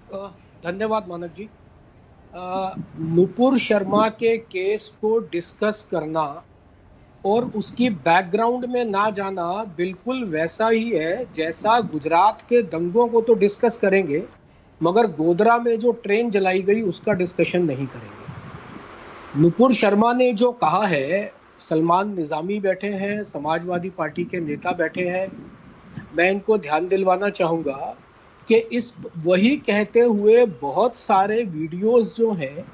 अ, धन्यवाद मानक जी। नुपुर शर्मा के केस को डिस्कस करना और उसकी बैकग्राउंड में ना जाना बिल्कुल वैसा ही है जैसा गुजरात के दंगों को तो डिस्कस करेंगे, मगर गोधरा में जो ट्रेन जलाई गई उसका डिस्कशन नहीं करेंगे। नुपुर शर्मा ने जो कहा है, सलमान निजामी बैठे हैं, समाजवादी पार्टी के नेता बैठे हैं, मैं इनको ध्यान दिलवाना चाहूंगा कि इस वही कहते हुए बहुत सारे वीडियोस जो हैं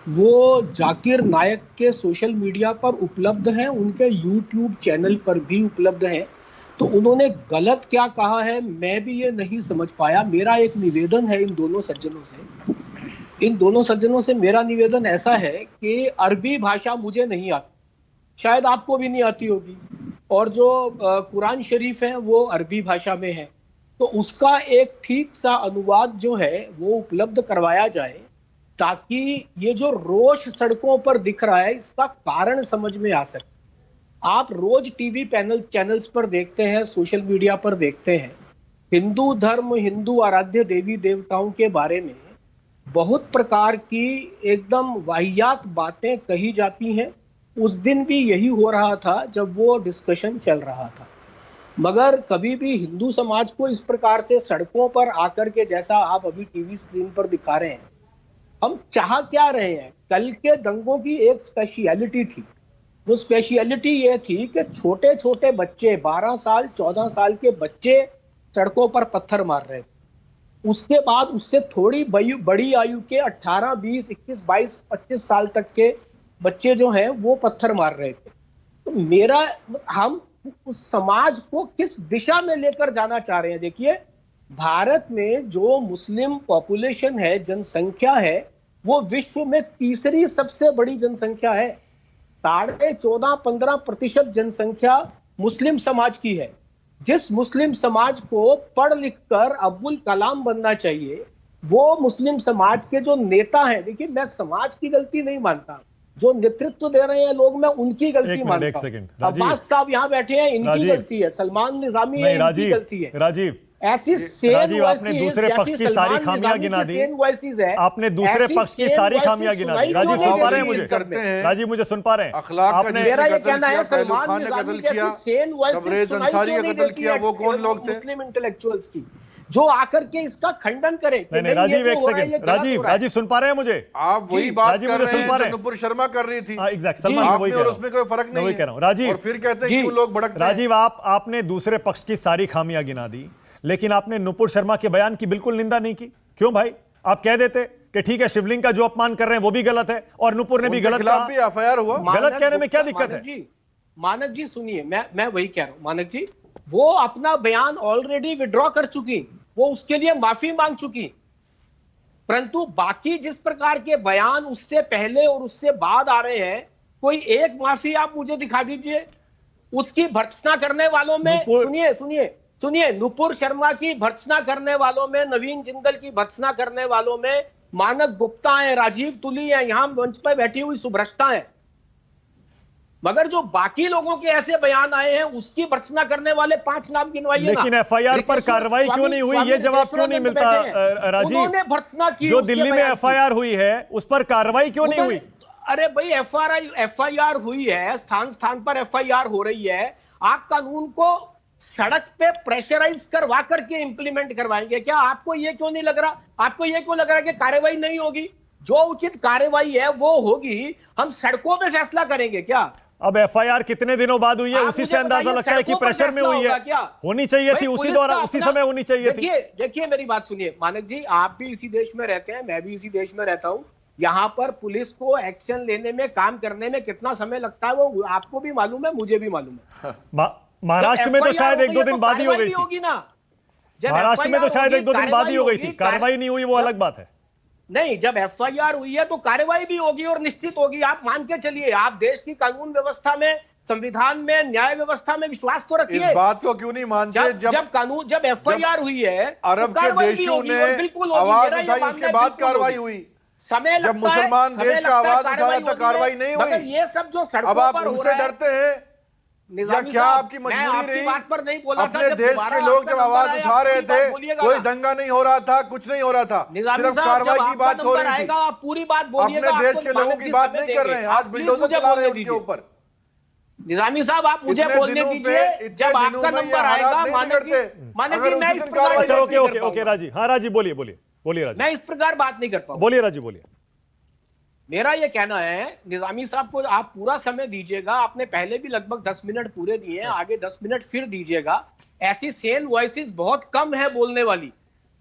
वो जाकिर नायक के सोशल मीडिया पर उपलब्ध हैं, उनके यूट्यूब चैनल पर भी उपलब्ध हैं। तो उन्होंने गलत क्या कहा है मैं भी ये नहीं समझ पाया। मेरा एक निवेदन है इन दोनों सज्जनों से मेरा निवेदन ऐसा है कि अरबी भाषा मुझे नहीं आती, शायद आपको भी नहीं आती होगी, और जो कुरान शरीफ है वो अरबी भाषा में है। तो उसका एक ठीक सा अनुवाद जो है वो उपलब्ध करवाया जाए, ताकि ये जो रोष सड़कों पर दिख रहा है इसका कारण समझ में आ सके। आप रोज टीवी पैनल चैनल्स पर देखते हैं, सोशल मीडिया पर देखते हैं, हिंदू धर्म, हिंदू आराध्य देवी देवताओं के बारे में बहुत प्रकार की एकदम वाहियात बातें कही जाती हैं। उस दिन भी यही हो रहा था जब वो डिस्कशन चल रहा था। मगर कभी भी हिंदू समाज को इस प्रकार से सड़कों पर आकर के, जैसा आप अभी टीवी स्क्रीन पर दिखा रहे हैं, हम चाह क्या रहे हैं? कल के दंगों की एक स्पेशलिटी थी। वो स्पेशलिटी ये थी कि छोटे छोटे बच्चे, 12 साल 14 साल के बच्चे सड़कों पर पत्थर मार रहे थे। उसके बाद उससे थोड़ी बड़ी आयु के 18, 20, 21, 22, 25 साल तक के बच्चे जो हैं वो पत्थर मार रहे थे। तो मेरा हम उस समाज को किस दिशा में लेकर जाना चाह रहे हैं? देखिए, भारत में जो मुस्लिम पॉपुलेशन है, जनसंख्या है, वो विश्व में तीसरी सबसे बड़ी जनसंख्या है। 14.5-15% जनसंख्या मुस्लिम समाज की है। जिस मुस्लिम समाज को पढ़ लिख कर अब्दुल कलाम बनना चाहिए, वो मुस्लिम समाज के जो नेता हैं, देखिए मैं समाज की गलती नहीं मानता, जो नेतृत्व दे रहे हैं लोग मैं उनकी गलती एक मिनट, एक मानता हूं। सेकंड राजीव। अब्बास साहब यहाँ बैठे हैं, इनकी राजीव, गलती है। सलमान निजामी है, नहीं इनकी राजीव, गलती है। राजीव, ऐसी सेम राजीव आपने वॉइसेस दूसरे जैसी पक्ष की सारी सलमान खामियां निजामी गिना की दी। सेम वॉइसेस है, आपने दूसरे ऐसी पक्ष की सेम सारी वॉइसेस खामियां गिना दी। सुनाई राजीव क्यों सुन नहीं पा दे रहे हैं रही मुझे? इस सब में? राजीव मुझे सुन पा रहे हैं? अखलाक का आपने जिसने मेरा ये कत्ल कहना किया, है पहलू सलमान खान ने निजामी कत्ल जैसी किया, सेम वॉइसेस तबरेज सुनाई अंसारी क्यों का नहीं कत्ल देती किया, है वो कौन लोग थे? मुस्लिम इंटेलेक्चुअल्स की, जो आकर के इसका खंडन करे कि नहीं नहीं नहीं, ये राजीव, जो एक हो रहा है सेकंड, ये गलत हो राजीव, रहा है। राजीव सुन पा रहे हैं मुझे? आप वही जी बात राजीव कर मुझे रहे सुन हैं पा जो रहे हैं? नुपुर शर्मा कर रही थी। एग्जैक्ट, जी सलमान मैं वही आपने कह और रहा हूं, उसमें कोई फर्क मैं नहीं वही है। कह रहा हूं। राजीव, और फिर कहते हैं जी क्यों लोग भड़कते हैं। राजीव आपने दूसरे पक्ष की सारी खामियां गिना दी, लेकिन आपने नुपुर शर्मा के बयान की बिल्कुल निंदा नहीं की। क्यों भाई? आप कह देते कि ठीक है, शिवलिंग का जो अपमान कर रहे हैं वो भी गलत है और नुपुर ने भी उनके गलत खिलाफ कहा। भी एफआईआर हुआ। गलत कहने में क्या दिक्कत है? मानक जी सुनिए, मैं वही कह रहा हूं। मानक जी, वो अपना बयान ऑलरेडी विड्रॉ कर चुकी, वो उसके लिए माफी मांग चुकी। परंतु बाकी जिस प्रकार के बयान उससे पहले और उससे बाद आ रहे हैं, कोई एक माफी आप मुझे दिखा दीजिए। उसकी भर्त्सना करने वालों में, नुपुर, सुनिए सुनिए सुनिए, नुपुर शर्मा की भर्त्सना करने वालों में, नवीन जिंदल की भर्त्सना करने वालों में मानक गुप्ता है, राजीव तुली है, यहां मंच पर बैठी हुई सुभ्रष्टा है। मगर जो बाकी लोगों के ऐसे बयान आए हैं उसकी भर्त्सना करने वाले 5 नाम गिनवाइए ना। लेकिन एफआईआर पर कार्रवाई क्यों नहीं हुई, ये जवाब क्यों नहीं मिलता राजीव? उन्होंने भर्त्सना की, जो दिल्ली में एफआईआर हुई है उस पर कार्रवाई क्यों नहीं हुई? अरे भाई, एफआईआर हुई है, स्थान स्थान पर एफआईआर हो रही है। आप कानून को सड़क पे प्रेशराइज करवा करके इंप्लीमेंट करवाएंगे क्या? आपको ये क्यों नहीं लग रहा? आपको ये क्यों लग रहा है कि कार्रवाई नहीं होगी? जो उचित कार्रवाई है वो होगी। हम सड़कों पे फैसला करेंगे क्या? अब एफआईआर कितने दिनों बाद हुई है, उसी से अंदाजा लगता है कि प्रेशर में हुई है। होनी चाहिए थी उसी दौरान, उसी समय होनी चाहिए थी। देखिए मेरी बात सुनिए मानक जी, आप भी इसी देश में रहते हैं, मैं भी इसी देश में रहता हूं। यहां पर पुलिस को एक्शन लेने में, काम करने में कितना समय लगता है वो आपको भी मालूम है, मुझे भी मालूम है। महाराष्ट्र में तो शायद 1-2 दिन बाद ही हो गई थी ना। महाराष्ट्र में तो शायद 1-2 दिन बाद ही हो गई थी, कार्रवाई नहीं हुई वो अलग बात है। नहीं, जब एफआईआर हुई है तो कार्रवाई भी होगी और निश्चित होगी। आप मान के चलिए, आप देश की कानून व्यवस्था में, संविधान में, न्याय व्यवस्था में विश्वास तो रखिए। इस बात को क्यों नहीं मानते? जब एफआईआर हुई है अरब तो के देशों ने आवाज उठाई, उसके बाद कार्रवाई हुई। समय जब मुसलमान देश का आवाज उठा रहा था, कार्रवाई नहीं हुई। ये सब जो अब सड़कों आप पर हो उनसे रहा है, डरते हैं। निजामी क्या साहब, आपकी मैं मजबूरी आपकी रही? बात पर नहीं बोला था, अपने जब देश दोबारा के लोग आपका जब नंबर आवाज आया, उठा रहे पूरी बात थे, बोलिएगा कोई ना। दंगा नहीं हो रहा था, कुछ नहीं हो रहा था, निजामी सिर्फ साहब, कार्रवाई जब की आपका बात हो नंबर रही थी। आएगा आप पूरी बात बोलिएगा। अपने देश आपको के लोगों मानक की जी बात समय नहीं कर देंगे। रहे हैं, आज आप प्लीज बिल्डोजर मुझे चला रहे हैं बोलने उनके दीजिए। ऊपर। निजामी साहब, आप मुझे इतने बोलने दिनों दीजिए। पे, इतने जब दिनों आपका में ये नंबर हालात आएगा नहीं मानक बिगड़ते। जी, अगर मैं उसी इस दिन प्रकार कार्रवाई अच्छा, बात ओके नहीं ओके कर ओके पाऊंगा। राजी, हाँ राजी बोलिए बोलिए बोलिए राजी, मैं इस प्रकार बात नहीं कर पाऊंगा। बोलिए राजी बोलिए। मेरा ये कहना है, निजामी साहब को आप पूरा समय दीजिएगा। आपने पहले भी लगभग 10 मिनट पूरे दिए हैं, आगे 10 मिनट फिर दीजिएगा। ऐसी सेन वॉइसेस बहुत कम है बोलने वाली,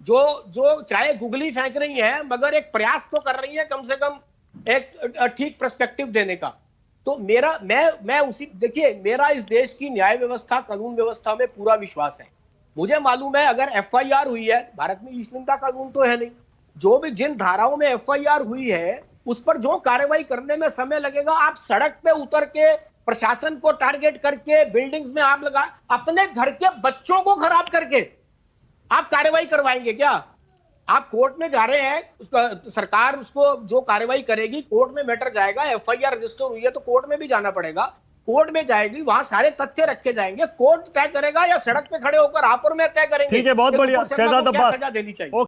जो जो चाहे गुगली फेंक रही हैं, मगर एक प्रयास तो कर रही है कम से कम एक ठीक पर्सपेक्टिव देने का। तो मेरा मैं उसी, देखिए, मेरा इस देश की न्याय व्यवस्था, कानून व्यवस्था में पूरा विश्वास है। मुझे मालूम है अगर एफआईआर हुई है, भारत में ईश निंदा कानून तो है नहीं, जो भी जिन धाराओं में एफआईआर हुई है उस पर जो कार्रवाई करने में समय लगेगा, आप सड़क पे उतर के प्रशासन को टारगेट करके बिल्डिंग्स में आग लगा, अपने घर के बच्चों को खराब करके आप कार्रवाई करवाएंगे क्या? आप कोर्ट में जा रहे हैं, उसका सरकार उसको जो कार्रवाई करेगी, कोर्ट में मैटर जाएगा, एफआईआर रजिस्टर हुई है तो कोर्ट में भी जाना पड़ेगा, कोर्ट में जाएगी, वहां सारे तथ्य रखे जाएंगे, कोर्ट तय करेगा, या सड़क पे खड़े होकर आप और मैं तय करेंगे। ठीक है, बहुत कि बढ़िया नुपुर शर्मा शहजाद को क्या अब्बास। सजा देनी चाहिए।